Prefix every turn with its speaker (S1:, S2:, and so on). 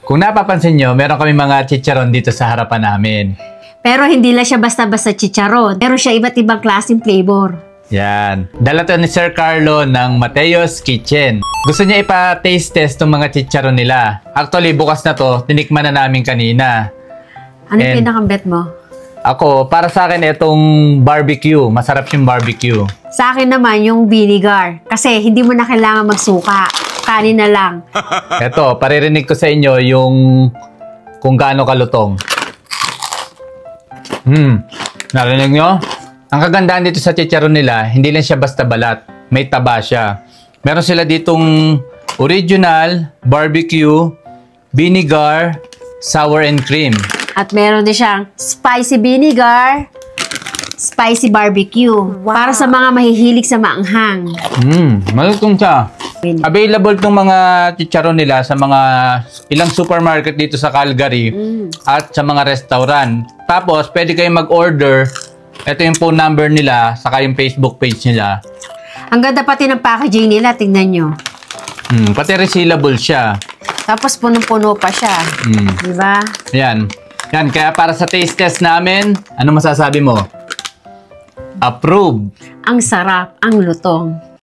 S1: Kung napapansin nyo, meron kami mga chicharon dito sa harapan namin.
S2: Pero hindi lang siya basta-basta chicharon. Meron siya iba't ibang klaseng flavor.
S1: Yan. Dala to ni Sir Carlo ng Mateo's Kitchen. Gusto niya ipa-taste test ng mga chicharon nila. Actually, bukas na to, tinikman na namin kanina.
S2: Ano yung pinakambet mo?
S1: Ako, para sa akin, itong barbecue. Masarap yung barbecue.
S2: Sa akin naman, yung vinegar. Kasi hindi mo na kailangan magsuka. Kanin na lang.
S1: Ito, paririnig ko sa inyo yung kung gaano kalutong. Narinig nyo? Ang kagandahan dito sa chicharon nila, hindi lang siya basta balat. May taba siya. Meron sila ditong original, barbecue, vinegar, sour and cream. At
S2: meron din siyang spicy vinegar, spicy barbecue. Wow. Para sa mga mahihilig sa maanghang.
S1: Malutong siya. Available tong mga chicharon nila sa mga ilang supermarket dito sa Calgary at sa mga restaurant. Tapos, pwede kayong mag-order. Ito yung phone number nila, saka yung Facebook page nila.
S2: Ang ganda pati ng packaging nila, tingnan nyo.
S1: Pati resealable siya.
S2: Tapos punong-puno pa siya. Diba?
S1: Yan. Yan, kaya para sa taste test namin, ano masasabi mo? Approve.
S2: Ang sarap, ang lutong.